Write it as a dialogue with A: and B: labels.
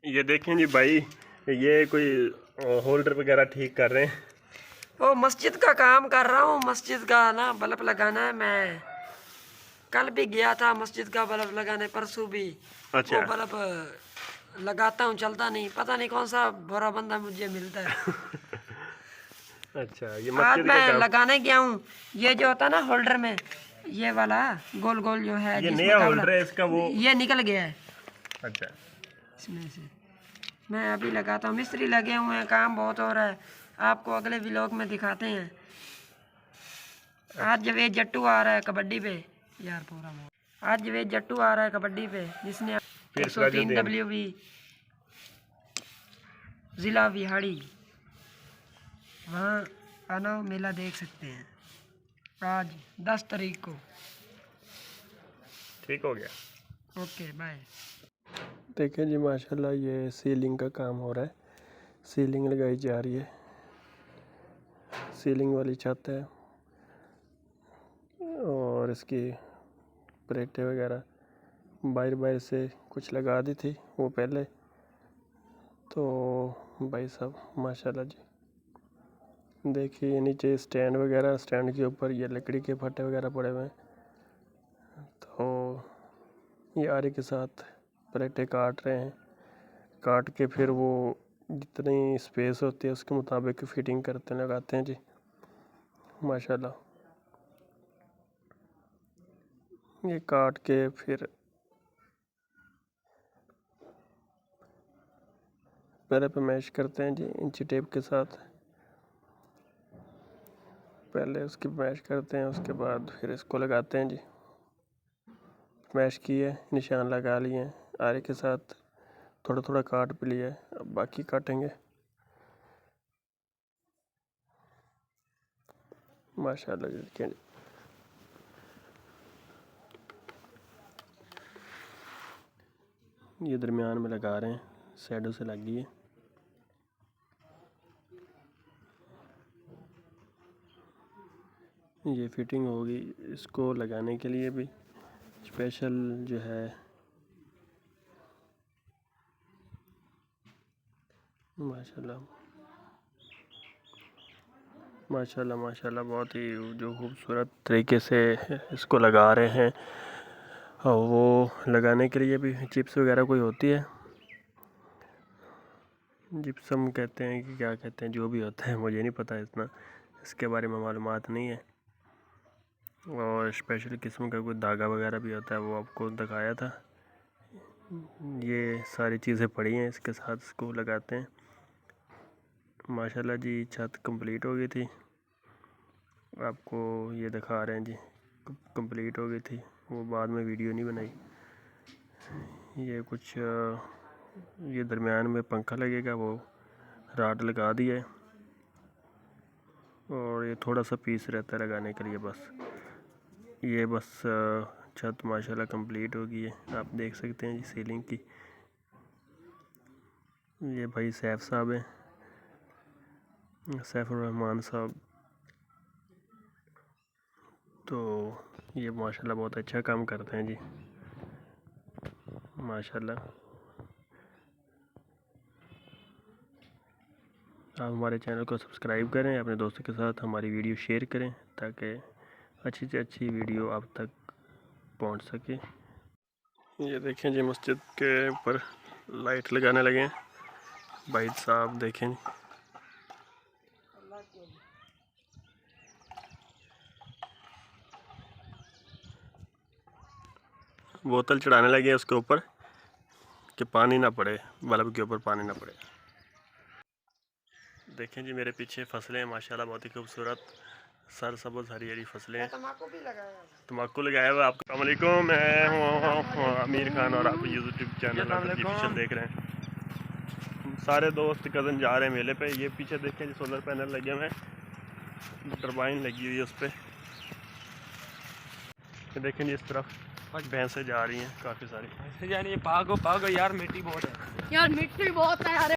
A: ये देखें जी भाई, ये कोई होल्डर वगैरह ठीक कर रहे हैं।
B: वो मस्जिद का काम कर रहा हूँ। मस्जिद का ना बल्ब लगाना है। मैं कल भी गया था मस्जिद का बल्ब लगाने, परसों भी।
A: अच्छा।
B: वो बल्ब लगाता हूँ, चलता नहीं। पता नहीं कौन सा बुरा बंदा मुझे मिलता है।
A: अच्छा, ये
B: आज
A: मस्जिद का
B: मैं
A: काम।
B: लगाने गया हूँ। ये जो होता है ना होल्डर में, ये वाला गोल गोल जो है,
A: ये
B: जिसमें
A: नया
B: कपड़ा,
A: होल्डर है इसका, वो
B: ये निकल गया है
A: अच्छा।
B: इसमें से। मैं अभी लगाता हूँ। मिस्त्री लगे हुए हैं, काम बहुत हो रहा है। आपको अगले व्लॉग में दिखाते हैं। आज जवेद जट्टू आ रहा है कबड्डी पे। यार पूरा आज जवेद जट्टू आ रहा है कबड्डी पे, जिसने 103 WB जिला विहाड़ी। वहाँ आना, मेला देख सकते हैं आज 10 तारीख को।
A: ठीक हो गया।
B: Okay bye.
A: देखें जी माशाल्लाह, ये सीलिंग का काम हो रहा है। सीलिंग लगाई जा रही है, सीलिंग वाली छत है। और इसकी प्लेटें वगैरह बाहर बाहर से कुछ लगा दी थी वो पहले। तो भाई साहब माशाल्लाह जी, देखिए नीचे स्टैंड वगैरह, स्टैंड के ऊपर ये लकड़ी के फट्टे वगैरह पड़े हुए हैं। तो ये आरी के साथ प्लेटें काट रहे हैं। काट के फिर वो जितनी स्पेस होती है उसके मुताबिक फिटिंग करते लगाते हैं जी माशाल्लाह। ये काट के फिर पहले पे मैश करते हैं जी इंची टेप के साथ। पहले उसकी मैश करते हैं, उसके बाद फिर इसको लगाते हैं जी। मैश किए, निशान लगा लिए हैं आरे के साथ। थोड़ा थोड़ा काट भी लिया है, अब बाकी काटेंगे माशाल्लाह जी। देखिए ये दरमियान में लगा रहे हैं, साइडों से लगी है। ये फिटिंग होगी। इसको लगाने के लिए भी स्पेशल जो है माशाल्लाह माशाल्लाह माशाल्लाह बहुत ही जो खूबसूरत तरीके से इसको लगा रहे हैं। और वो लगाने के लिए भी चिप्स वगैरह कोई होती है, जिप्सम कहते हैं कि क्या कहते हैं, जो भी होता है मुझे नहीं पता, इतना इसके बारे में मालूमात नहीं है। और स्पेशल किस्म का कोई धागा वगैरह भी होता है, वो आपको दिखाया था। ये सारी चीज़ें पड़ी हैं, इसके साथ इसको लगाते हैं माशाल्लाह जी। छत कंप्लीट हो गई थी, आपको ये दिखा रहे हैं जी। कंप्लीट हो गई थी, वो बाद में वीडियो नहीं बनाई। ये कुछ ये दरमियान में पंखा लगेगा, वो राड लगा दिया है। और ये थोड़ा सा पीस रहता है लगाने के लिए बस। ये बस छत माशाल्लाह कंप्लीट हो गई है, आप देख सकते हैं जी सीलिंग की। ये भाई सैफ साहब हैं, सैफुर रहमान साहब। तो ये माशाल्लाह बहुत अच्छा काम करते हैं जी माशाल्लाह। आप हमारे चैनल को सब्सक्राइब करें, अपने दोस्तों के साथ हमारी वीडियो शेयर करें, ताकि अच्छी से अच्छी वीडियो आप तक पहुंच सके। ये देखें जी मस्जिद के ऊपर लाइट लगाने लगे हैं भाई साहब। देखें बोतल चढ़ाने लगे हैं उसके ऊपर कि पानी ना पड़े, बल्ब के ऊपर पानी ना पड़े। देखें जी मेरे पीछे फसलें हैं माशाल्लाह, बहुत ही खूबसूरत सर सबज हरी हरी फसलें हैं। तम्बाकू लगाया हुआ। आपको अस्सलाम वालेकुम, मैं हूँ आमिर खान और आप यूट्यूब चैनल ऑफिशियल देख रहे हैं। सारे दोस्त कज़न जा रहे हैं मेले पे। ये पीछे देखें जी सोलर पैनल लगे हुए हैं, टरबाइन लगी हुई है उस पर। देखें जी इस तरफ भैंसें जा रही हैं काफ़ी सारी।
B: यानी भागो भागो यार, मिट्टी बहुत है
C: यार, मिट्टी बहुत है यार।